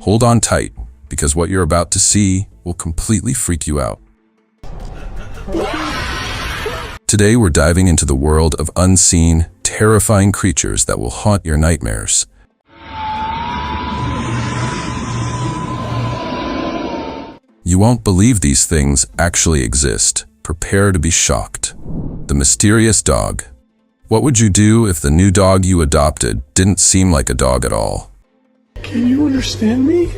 Hold on tight, because what you're about to see will completely freak you out. Today we're diving into the world of unseen, terrifying creatures that will haunt your nightmares. You won't believe these things actually exist. Prepare to be shocked. The mysterious dog. What would you do if the new dog you adopted didn't seem like a dog at all? Can you understand me?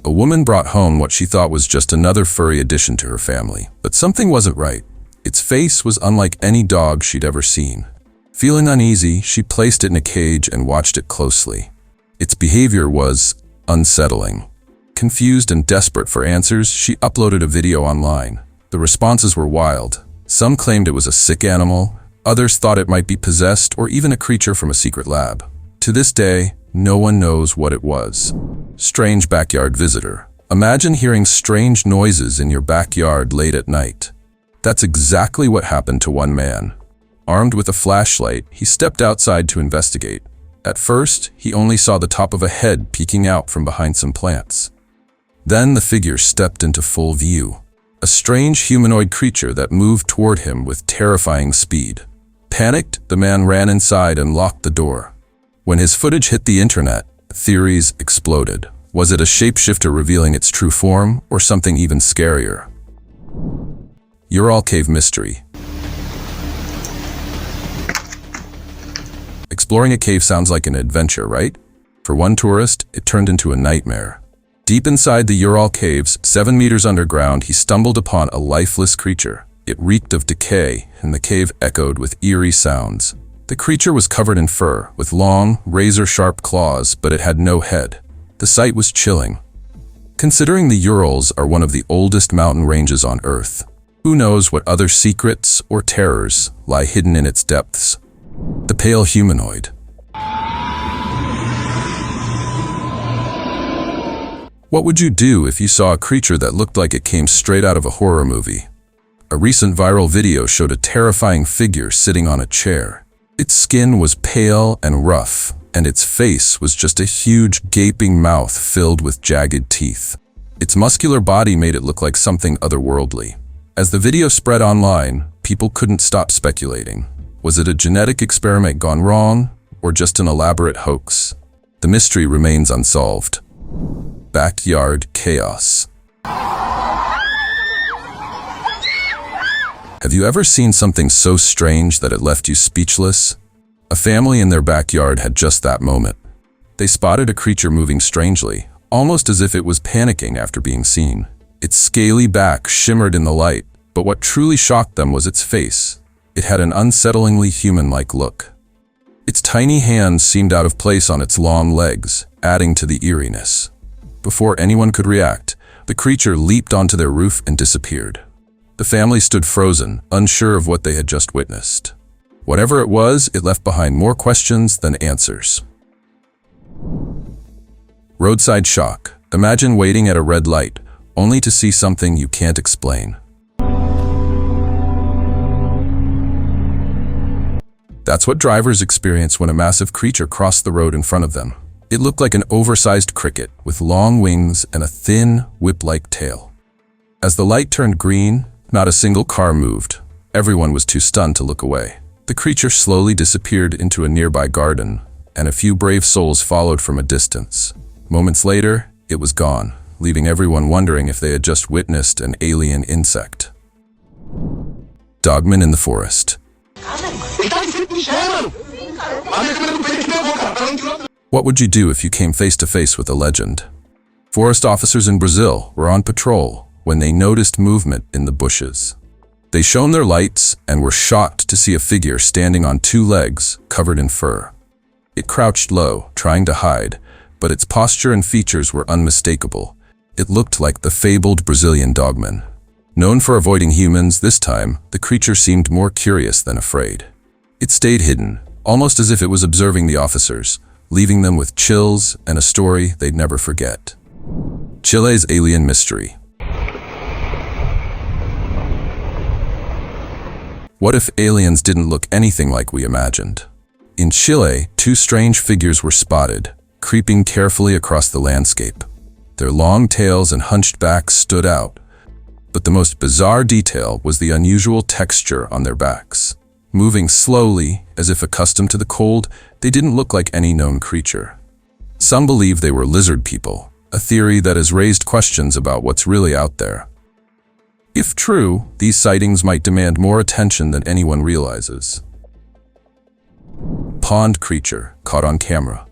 A woman brought home what she thought was just another furry addition to her family, but something wasn't right. Its face was unlike any dog she'd ever seen. Feeling uneasy, she placed it in a cage and watched it closely. Its behavior was unsettling. Confused and desperate for answers, she uploaded a video online. The responses were wild. Some claimed it was a sick animal, others thought it might be possessed or even a creature from a secret lab. To this day, no one knows what it was. Strange backyard visitor. Imagine hearing strange noises in your backyard late at night. That's exactly what happened to one man. Armed with a flashlight, he stepped outside to investigate. At first, he only saw the top of a head peeking out from behind some plants. Then the figure stepped into full view. A strange humanoid creature that moved toward him with terrifying speed. Panicked, the man ran inside and locked the door. When his footage hit the internet, theories exploded. Was it a shapeshifter revealing its true form, or something even scarier? Ural Cave Mystery. Exploring a cave sounds like an adventure, right? For one tourist, it turned into a nightmare. Deep inside the Ural Caves, 7 meters underground, he stumbled upon a lifeless creature. It reeked of decay, and the cave echoed with eerie sounds. The creature was covered in fur, with long, razor-sharp claws, but it had no head. The sight was chilling. Considering the Urals are one of the oldest mountain ranges on Earth, who knows what other secrets or terrors lie hidden in its depths? The pale humanoid. What would you do if you saw a creature that looked like it came straight out of a horror movie? A recent viral video showed a terrifying figure sitting on a chair. Its skin was pale and rough, and its face was just a huge, gaping mouth filled with jagged teeth. Its muscular body made it look like something otherworldly. As the video spread online, people couldn't stop speculating. Was it a genetic experiment gone wrong, or just an elaborate hoax? The mystery remains unsolved. Backyard chaos. Have you ever seen something so strange that it left you speechless? A family in their backyard had just that moment. They spotted a creature moving strangely, almost as if it was panicking after being seen. Its scaly back shimmered in the light, but what truly shocked them was its face. It had an unsettlingly human-like look. Its tiny hands seemed out of place on its long legs, adding to the eeriness. Before anyone could react, the creature leaped onto their roof and disappeared. The family stood frozen, unsure of what they had just witnessed. Whatever it was, it left behind more questions than answers. Roadside shock. Imagine waiting at a red light, only to see something you can't explain. That's what drivers experience when a massive creature crossed the road in front of them. It looked like an oversized cricket with long wings and a thin, whip-like tail. As the light turned green, not a single car moved. Everyone was too stunned to look away. The creature slowly disappeared into a nearby garden, and a few brave souls followed from a distance. Moments later, it was gone, leaving everyone wondering if they had just witnessed an alien insect. Dogman in the forest. What would you do if you came face to face with a legend? Forest officers in Brazil were on patrol when they noticed movement in the bushes. They shone their lights and were shocked to see a figure standing on 2 legs covered in fur. It crouched low, trying to hide, but its posture and features were unmistakable. It looked like the fabled Brazilian dogman. Known for avoiding humans, this time, the creature seemed more curious than afraid. It stayed hidden, almost as if it was observing the officers, leaving them with chills and a story they'd never forget. Chile's alien mystery. What if aliens didn't look anything like we imagined? In Chile, two strange figures were spotted, creeping carefully across the landscape. Their long tails and hunched backs stood out, but the most bizarre detail was the unusual texture on their backs. Moving slowly, as if accustomed to the cold, they didn't look like any known creature. Some believe they were lizard people, a theory that has raised questions about what's really out there. If true, these sightings might demand more attention than anyone realizes. Pond creature caught on camera.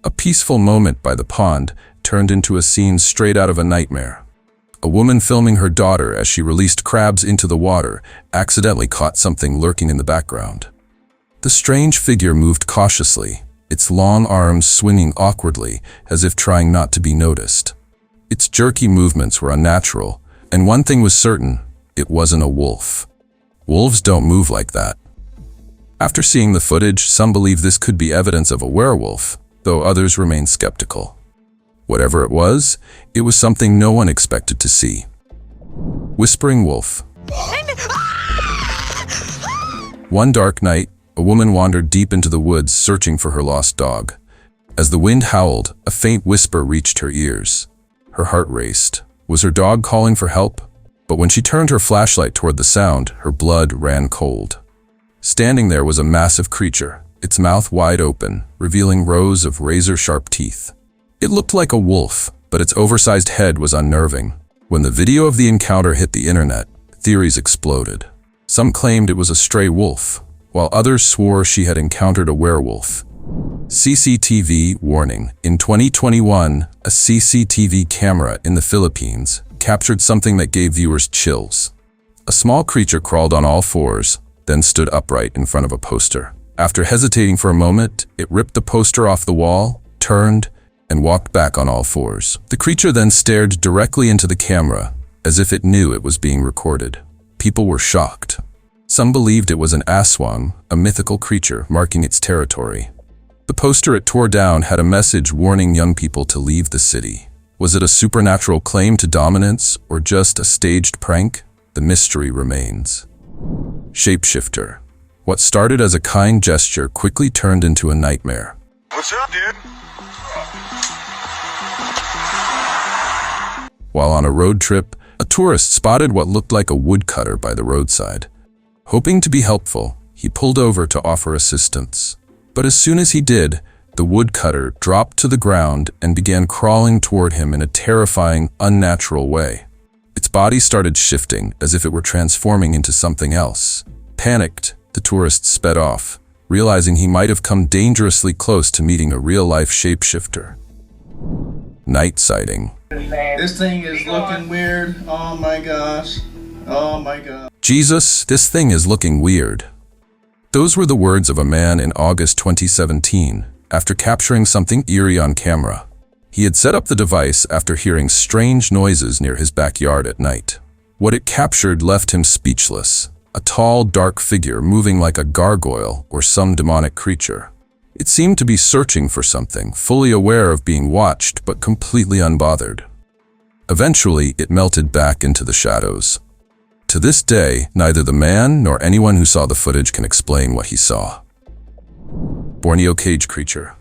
A peaceful moment by the pond turned into a scene straight out of a nightmare. A woman filming her daughter as she released crabs into the water accidentally caught something lurking in the background. The strange figure moved cautiously, its long arms swinging awkwardly as if trying not to be noticed. Its jerky movements were unnatural, and one thing was certain, it wasn't a wolf. Wolves don't move like that. After seeing the footage, some believe this could be evidence of a werewolf, though others remain skeptical. Whatever it was something no one expected to see. Whispering wolf. One dark night, a woman wandered deep into the woods searching for her lost dog. As the wind howled, a faint whisper reached her ears. Her heart raced. Was her dog calling for help? But when she turned her flashlight toward the sound, her blood ran cold. Standing there was a massive creature, its mouth wide open, revealing rows of razor-sharp teeth. It looked like a wolf, but its oversized head was unnerving. When the video of the encounter hit the internet, theories exploded. Some claimed it was a stray wolf, while others swore she had encountered a werewolf. CCTV warning. In 2021, a CCTV camera in the Philippines captured something that gave viewers chills. A small creature crawled on all fours, then stood upright in front of a poster. After hesitating for a moment, it ripped the poster off the wall, turned, and walked back on all fours. The creature then stared directly into the camera, as if it knew it was being recorded. People were shocked. Some believed it was an aswang, a mythical creature marking its territory. The poster it tore down had a message warning young people to leave the city. Was it a supernatural claim to dominance or just a staged prank? The mystery remains. Shapeshifter. What started as a kind gesture quickly turned into a nightmare. What's up, dude? While on a road trip, a tourist spotted what looked like a woodcutter by the roadside. Hoping to be helpful, he pulled over to offer assistance. But as soon as he did, the woodcutter dropped to the ground and began crawling toward him in a terrifying, unnatural way. Its body started shifting as if it were transforming into something else. Panicked, the tourist sped off, realizing he might have come dangerously close to meeting a real-life shapeshifter. Night sighting. This thing is looking weird. Oh my gosh. Oh my god. Jesus, this thing is looking weird. Those were the words of a man in August 2017, after capturing something eerie on camera. He had set up the device after hearing strange noises near his backyard at night. What it captured left him speechless. A tall, dark figure moving like a gargoyle or some demonic creature. It seemed to be searching for something, fully aware of being watched but completely unbothered. Eventually, it melted back into the shadows. To this day, neither the man nor anyone who saw the footage can explain what he saw. Borneo cage creature.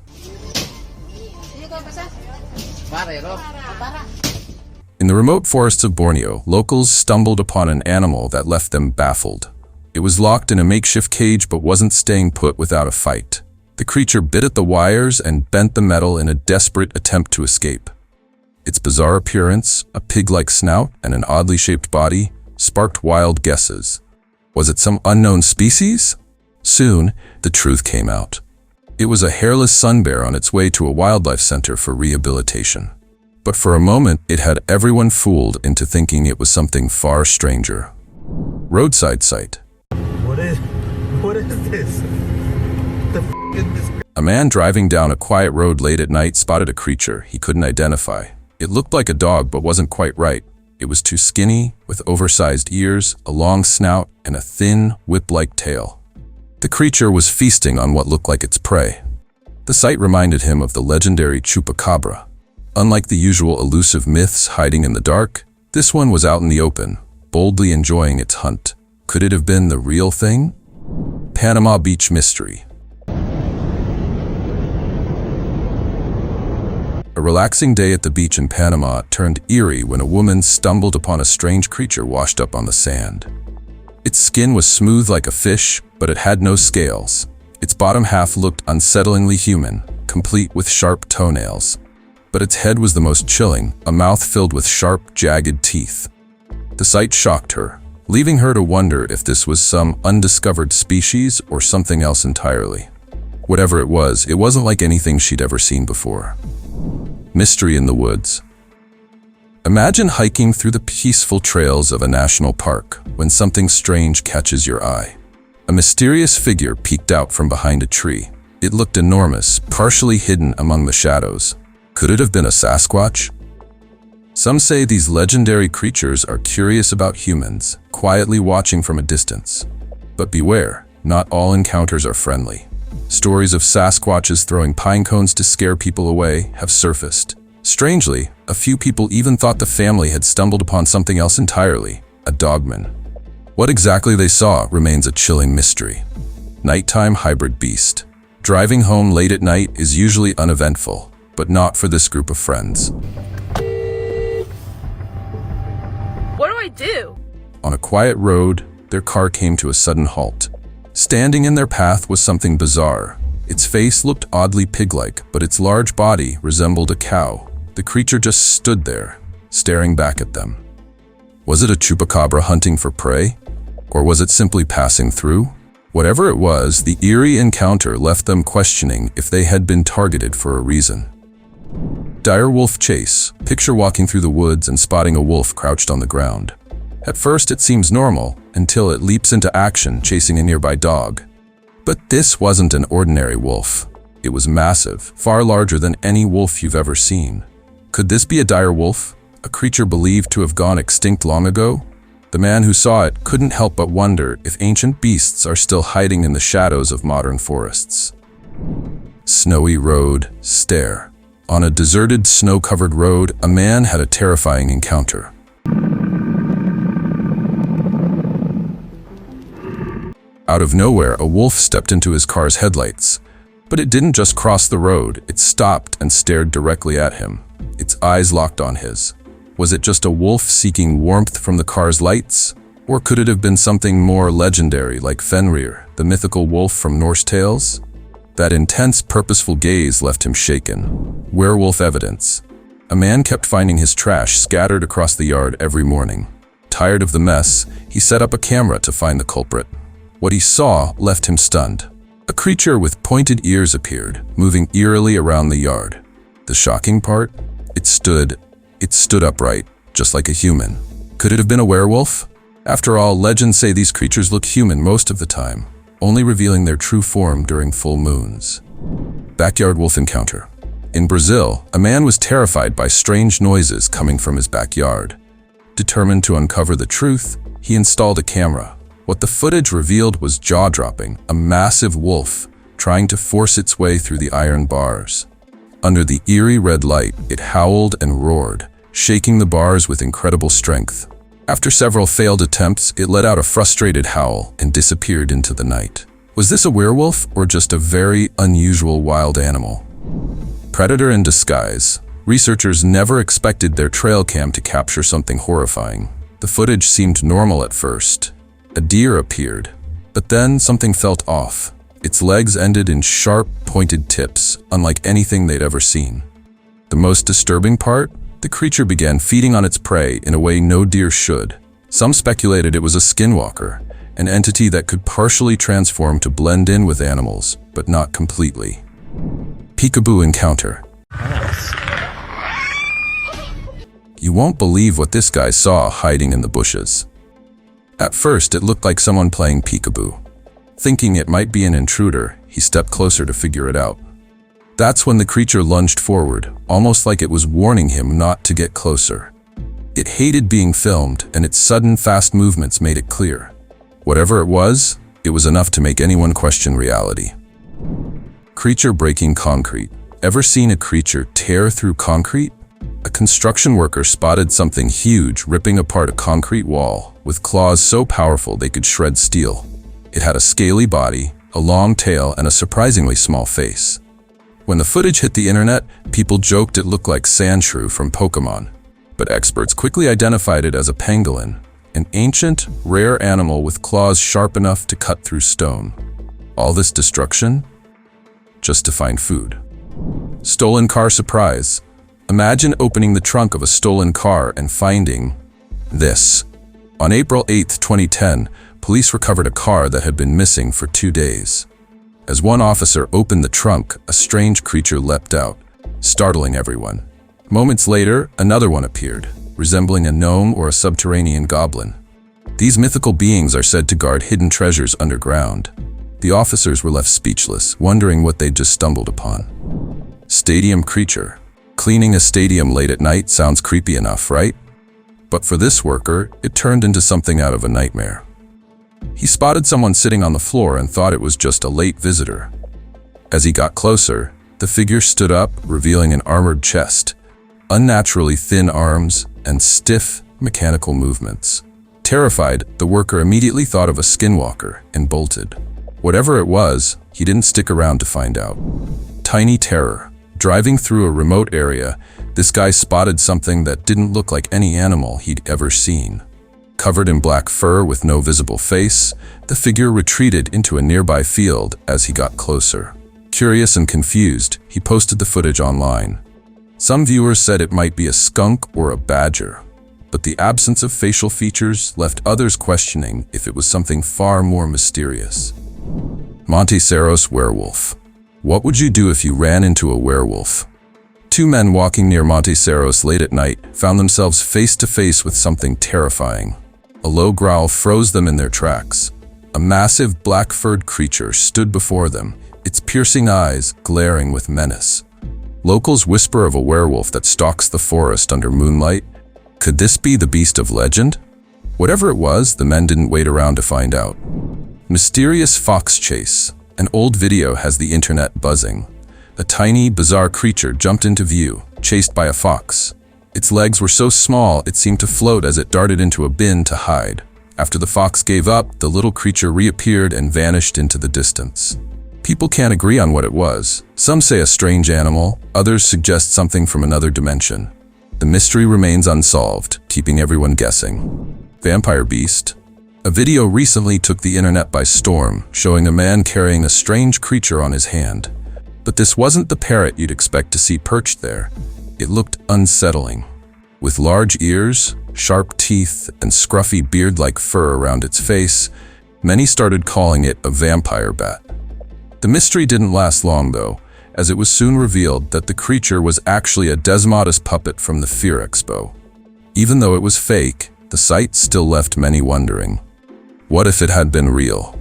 In the remote forests of Borneo, locals stumbled upon an animal that left them baffled. It was locked in a makeshift cage but wasn't staying put without a fight. The creature bit at the wires and bent the metal in a desperate attempt to escape. Its bizarre appearance, a pig-like snout and an oddly shaped body, sparked wild guesses. Was it some unknown species? Soon, the truth came out. It was a hairless sun bear on its way to a wildlife center for rehabilitation. But for a moment, it had everyone fooled into thinking it was something far stranger. Roadside sight. What is this? The f is this? A man driving down a quiet road late at night spotted a creature he couldn't identify. It looked like a dog but wasn't quite right. It was too skinny, with oversized ears, a long snout, and a thin, whip-like tail. The creature was feasting on what looked like its prey. The sight reminded him of the legendary chupacabra. Unlike the usual elusive myths hiding in the dark, this one was out in the open, boldly enjoying its hunt. Could it have been the real thing? Panama Beach Mystery. A relaxing day at the beach in Panama turned eerie when a woman stumbled upon a strange creature washed up on the sand. Its skin was smooth like a fish, but it had no scales. Its bottom half looked unsettlingly human, complete with sharp toenails. But its head was the most chilling, a mouth filled with sharp, jagged teeth. The sight shocked her, leaving her to wonder if this was some undiscovered species or something else entirely. Whatever it wasn't like anything she'd ever seen before. Mystery in the woods. Imagine hiking through the peaceful trails of a national park when something strange catches your eye. A mysterious figure peeked out from behind a tree. It looked enormous, partially hidden among the shadows. Could it have been a Sasquatch? Some say these legendary creatures are curious about humans, quietly watching from a distance. But beware, not all encounters are friendly. Stories of Sasquatches throwing pine cones to scare people away have surfaced. Strangely, a few people even thought the family had stumbled upon something else entirely, a dogman. What exactly they saw remains a chilling mystery. Nighttime hybrid beast. Driving home late at night is usually uneventful, but not for this group of friends. What do I do? On a quiet road, their car came to a sudden halt. Standing in their path was something bizarre. Its face looked oddly pig-like, but its large body resembled a cow. The creature just stood there, staring back at them. Was it a chupacabra hunting for prey? Or was it simply passing through? Whatever it was, the eerie encounter left them questioning if they had been targeted for a reason. Dire wolf chase. Picture walking through the woods and spotting a wolf crouched on the ground. At first it seems normal, until it leaps into action chasing a nearby dog. But this wasn't an ordinary wolf. It was massive, far larger than any wolf you've ever seen. Could this be a dire wolf? A creature believed to have gone extinct long ago? The man who saw it couldn't help but wonder if ancient beasts are still hiding in the shadows of modern forests. Snowy road, stare. On a deserted, snow-covered road, a man had a terrifying encounter. Out of nowhere, a wolf stepped into his car's headlights. But it didn't just cross the road, it stopped and stared directly at him. Its eyes locked on his. Was it just a wolf seeking warmth from the car's lights? Or could it have been something more legendary like Fenrir, the mythical wolf from Norse tales? That intense, purposeful gaze left him shaken. Werewolf evidence. A man kept finding his trash scattered across the yard every morning. Tired of the mess, he set up a camera to find the culprit. What he saw left him stunned. A creature with pointed ears appeared, moving eerily around the yard. The shocking part? It stood upright, just like a human. Could it have been a werewolf? After all, legends say these creatures look human most of the time, only revealing their true form during full moons. Backyard wolf encounter. In Brazil, a man was terrified by strange noises coming from his backyard. Determined to uncover the truth, he installed a camera. What the footage revealed was jaw-dropping, a massive wolf trying to force its way through the iron bars. Under the eerie red light, it howled and roared, shaking the bars with incredible strength. After several failed attempts, it let out a frustrated howl and disappeared into the night. Was this a werewolf or just a very unusual wild animal? Predator in disguise. Researchers never expected their trail cam to capture something horrifying. The footage seemed normal at first. A deer appeared, but then something felt off. Its legs ended in sharp, pointed tips, unlike anything they'd ever seen. The most disturbing part? The creature began feeding on its prey in a way no deer should. Some speculated it was a skinwalker, an entity that could partially transform to blend in with animals, but not completely. Peekaboo encounter. You won't believe what this guy saw hiding in the bushes. At first, it looked like someone playing peekaboo. Thinking it might be an intruder, he stepped closer to figure it out. That's when the creature lunged forward, almost like it was warning him not to get closer. It hated being filmed, and its sudden, fast movements made it clear. Whatever it was enough to make anyone question reality. Creature breaking concrete. Ever seen a creature tear through concrete? A construction worker spotted something huge ripping apart a concrete wall with claws so powerful they could shred steel. It had a scaly body, a long tail, and a surprisingly small face. When the footage hit the internet, people joked it looked like Sandshrew from Pokemon, but experts quickly identified it as a pangolin, an ancient, rare animal with claws sharp enough to cut through stone. All this destruction? Just to find food. Stolen car surprise. Imagine opening the trunk of a stolen car and finding this. On April 8, 2010, police recovered a car that had been missing for 2 days. As one officer opened the trunk, a strange creature leapt out, startling everyone. Moments later, another one appeared, resembling a gnome or a subterranean goblin. These mythical beings are said to guard hidden treasures underground. The officers were left speechless, wondering what they'd just stumbled upon. Stadium creature. Cleaning a stadium late at night sounds creepy enough, right? But for this worker, it turned into something out of a nightmare. He spotted someone sitting on the floor and thought it was just a late visitor. As he got closer, the figure stood up, revealing an armored chest, unnaturally thin arms, and stiff, mechanical movements. Terrified, the worker immediately thought of a skinwalker and bolted. Whatever it was, he didn't stick around to find out. Tiny terror. Driving through a remote area, this guy spotted something that didn't look like any animal he'd ever seen. Covered in black fur with no visible face, the figure retreated into a nearby field as he got closer. Curious and confused, he posted the footage online. Some viewers said it might be a skunk or a badger, but the absence of facial features left others questioning if it was something far more mysterious. Monticeros werewolf. What would you do if you ran into a werewolf? 2 men walking near Monticeros late at night found themselves face to face with something terrifying. A low growl froze them in their tracks. A massive black-furred creature stood before them, its piercing eyes glaring with menace. Locals whisper of a werewolf that stalks the forest under moonlight. Could this be the beast of legend? Whatever it was, the men didn't wait around to find out. Mysterious fox chase. An old video has the internet buzzing. A tiny, bizarre creature jumped into view, chased by a fox. Its legs were so small it seemed to float as it darted into a bin to hide. After the fox gave up, the little creature reappeared and vanished into the distance. People can't agree on what it was. Some say a strange animal, others suggest something from another dimension. The mystery remains unsolved, keeping everyone guessing. Vampire beast. A video recently took the internet by storm, showing a man carrying a strange creature on his hand. But this wasn't the parrot you'd expect to see perched there. It looked unsettling. With large ears, sharp teeth, and scruffy beard-like fur around its face, many started calling it a vampire bat. The mystery didn't last long, though, as it was soon revealed that the creature was actually a Desmodus puppet from the Fear Expo. Even though it was fake, the sight still left many wondering. What if it had been real?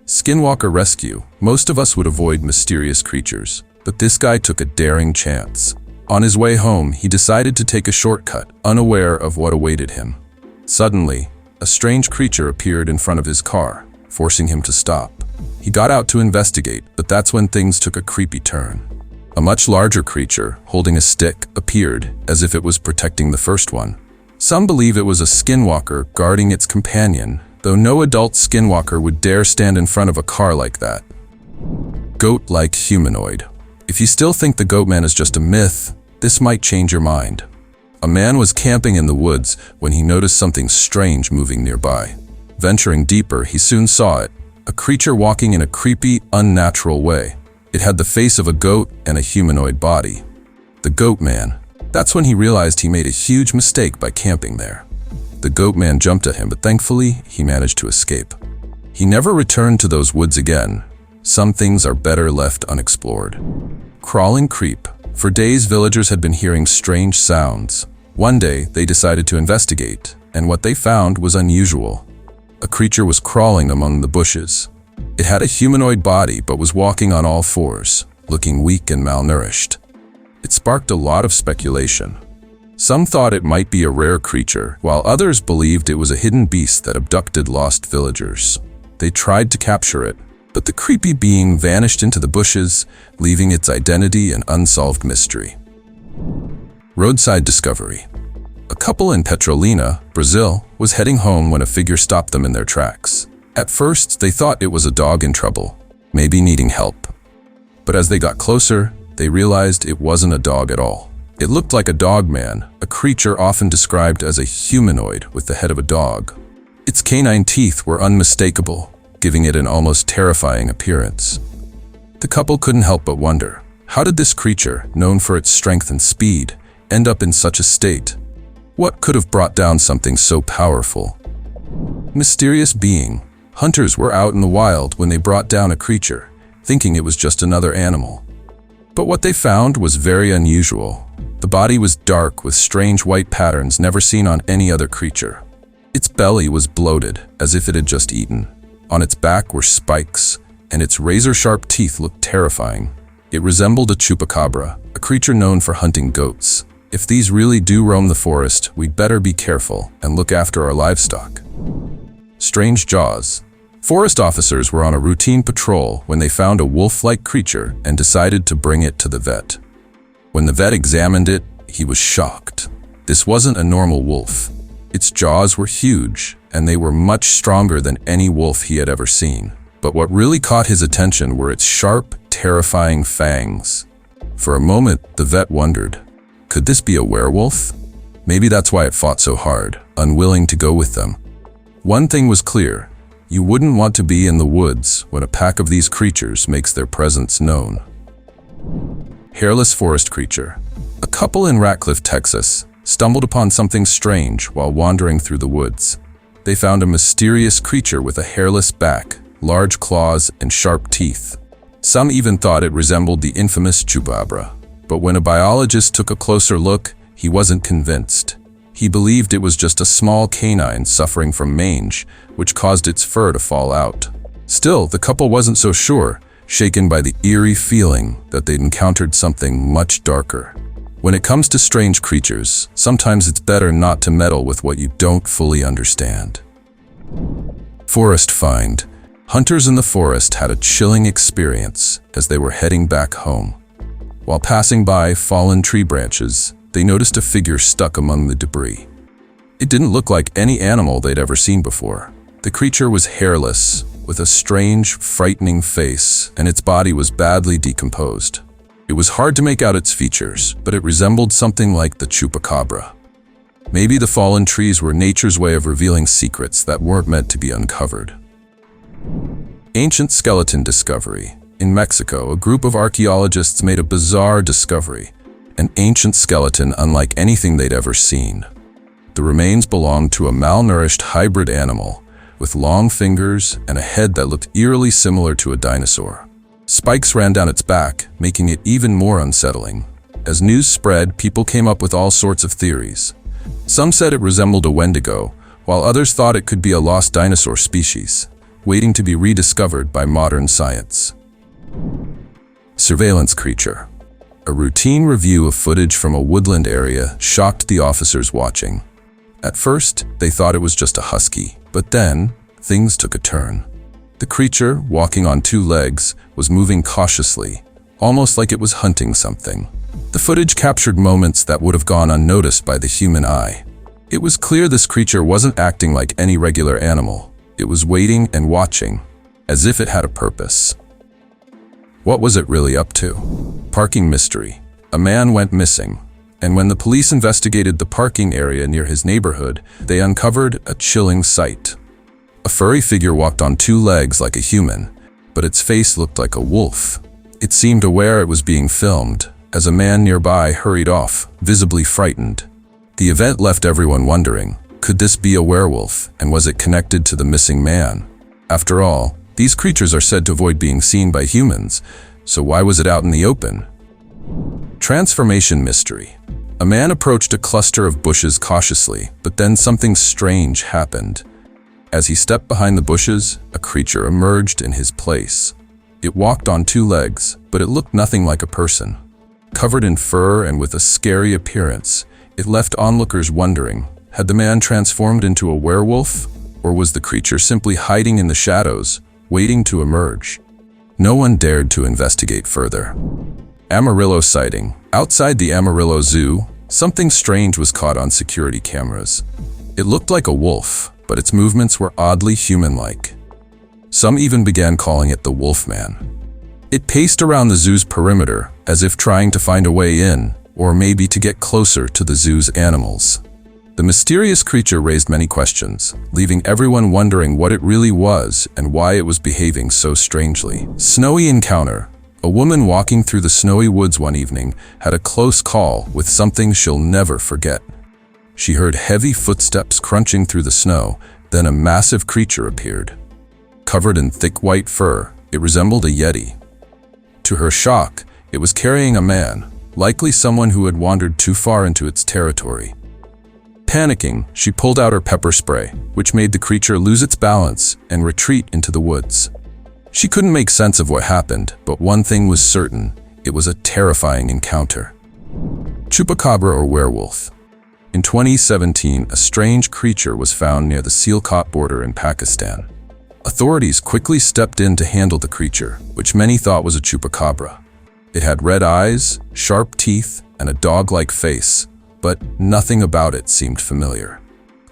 Skinwalker rescue. Most of us would avoid mysterious creatures, but this guy took a daring chance. On his way home, he decided to take a shortcut, unaware of what awaited him. Suddenly, a strange creature appeared in front of his car, forcing him to stop. He got out to investigate, but that's when things took a creepy turn. A much larger creature, holding a stick, appeared, as if it was protecting the first one. Some believe it was a skinwalker guarding its companion, though no adult skinwalker would dare stand in front of a car like that. Goat-like humanoid. If you still think the goat man is just a myth, this might change your mind. A man was camping in the woods when he noticed something strange moving nearby. Venturing deeper, he soon saw it, a creature walking in a creepy, unnatural way. It had the face of a goat and a humanoid body. The goat man. That's when he realized he made a huge mistake by camping there. The goat man jumped at him, but thankfully, he managed to escape. He never returned to those woods again. Some things are better left unexplored. Crawling creep. For days, villagers had been hearing strange sounds. One day, they decided to investigate, and what they found was unusual. A creature was crawling among the bushes. It had a humanoid body but was walking on all fours, looking weak and malnourished. It sparked a lot of speculation. Some thought it might be a rare creature, while others believed it was a hidden beast that abducted lost villagers. They tried to capture it, but the creepy being vanished into the bushes, leaving its identity an unsolved mystery. Roadside discovery. A couple in Petrolina, Brazil, was heading home when a figure stopped them in their tracks. At first, they thought it was a dog in trouble, maybe needing help. But as they got closer, they realized it wasn't a dog at all. It looked like a dog man, a creature often described as a humanoid with the head of a dog. Its canine teeth were unmistakable, giving it an almost terrifying appearance. The couple couldn't help but wonder, how did this creature, known for its strength and speed, end up in such a state? What could have brought down something so powerful? Mysterious being. Hunters were out in the wild when they brought down a creature, thinking it was just another animal. But what they found was very unusual. The body was dark with strange white patterns never seen on any other creature. Its belly was bloated, as if it had just eaten. On its back were spikes, and its razor-sharp teeth looked terrifying. It resembled a chupacabra, a creature known for hunting goats. If these really do roam the forest, we'd better be careful and look after our livestock. Strange jaws. Forest officers were on a routine patrol when they found a wolf-like creature and decided to bring it to the vet. When the vet examined it, he was shocked. This wasn't a normal wolf. Its jaws were huge, and they were much stronger than any wolf he had ever seen. But what really caught his attention were its sharp, terrifying fangs. For a moment, the vet wondered, could this be a werewolf? Maybe that's why it fought so hard, unwilling to go with them. One thing was clear, you wouldn't want to be in the woods when a pack of these creatures makes their presence known. Hairless forest creature. A couple in Ratcliffe, Texas, stumbled upon something strange while wandering through the woods. They found a mysterious creature with a hairless back, large claws, and sharp teeth. Some even thought it resembled the infamous chupacabra. But when a biologist took a closer look, he wasn't convinced. He believed it was just a small canine suffering from mange, which caused its fur to fall out. Still, the couple wasn't so sure, shaken by the eerie feeling that they'd encountered something much darker. When it comes to strange creatures, sometimes it's better not to meddle with what you don't fully understand. Forest find. Hunters in the forest had a chilling experience as they were heading back home. While passing by fallen tree branches, they noticed a figure stuck among the debris. It didn't look like any animal they'd ever seen before. The creature was hairless, with a strange, frightening face, and its body was badly decomposed. It was hard to make out its features, but it resembled something like the chupacabra. Maybe the fallen trees were nature's way of revealing secrets that weren't meant to be uncovered. Ancient skeleton discovery. In Mexico, a group of archaeologists made a bizarre discovery, an ancient skeleton unlike anything they'd ever seen. The remains belonged to a malnourished hybrid animal, with long fingers and a head that looked eerily similar to a dinosaur. Spikes ran down its back, making it even more unsettling. As news spread, people came up with all sorts of theories. Some said it resembled a wendigo, while others thought it could be a lost dinosaur species, waiting to be rediscovered by modern science. Surveillance creature. A routine review of footage from a woodland area shocked the officers watching. At first, they thought it was just a husky, but then, things took a turn. The creature, walking on two legs, was moving cautiously, almost like it was hunting something. The footage captured moments that would have gone unnoticed by the human eye. It was clear this creature wasn't acting like any regular animal. It was waiting and watching, as if it had a purpose. What was it really up to? Parking mystery. A man went missing, and when the police investigated the parking area near his neighborhood, they uncovered a chilling sight. A furry figure walked on two legs like a human, but its face looked like a wolf. It seemed aware it was being filmed, as a man nearby hurried off, visibly frightened. The event left everyone wondering, could this be a werewolf, and was it connected to the missing man? After all, these creatures are said to avoid being seen by humans, so why was it out in the open? Transformation mystery. A man approached a cluster of bushes cautiously, but then something strange happened. As he stepped behind the bushes, a creature emerged in his place. It walked on two legs, but it looked nothing like a person. Covered in fur and with a scary appearance, it left onlookers wondering, had the man transformed into a werewolf, or was the creature simply hiding in the shadows, waiting to emerge? No one dared to investigate further. Amarillo sighting. Outside the Amarillo Zoo, Something strange was caught on security cameras. It looked like a wolf, but its movements were oddly human-like. Some even began calling it the Wolfman. It paced around the zoo's perimeter, as if trying to find a way in, or maybe to get closer to the zoo's animals. The mysterious creature raised many questions, leaving everyone wondering what it really was and why it was behaving so strangely. Snowy encounter. A woman walking through the snowy woods one evening had a close call with something she'll never forget. She heard heavy footsteps crunching through the snow, then a massive creature appeared. Covered in thick white fur, it resembled a yeti. To her shock, it was carrying a man, likely someone who had wandered too far into its territory. Panicking, she pulled out her pepper spray, which made the creature lose its balance and retreat into the woods. She couldn't make sense of what happened, but one thing was certain: it was a terrifying encounter. Chupacabra or werewolf. In 2017, a strange creature was found near the Sialkot border in Pakistan. Authorities quickly stepped in to handle the creature, which many thought was a chupacabra. It had red eyes, sharp teeth, and a dog-like face, but nothing about it seemed familiar.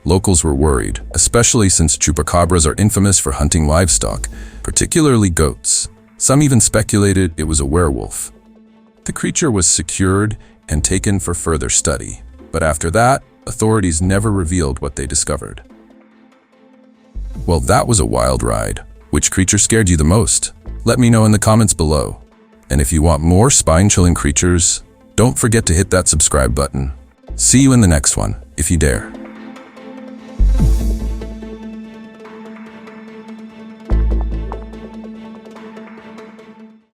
Locals were worried, especially since chupacabras are infamous for hunting livestock, particularly goats. Some even speculated it was a werewolf. The creature was secured and taken for further study, but after that, authorities never revealed what they discovered. Well, that was a wild ride. Which creature scared you the most? Let me know in the comments below. And if you want more spine-chilling creatures, don't forget to hit that subscribe button. See you in the next one, if you dare.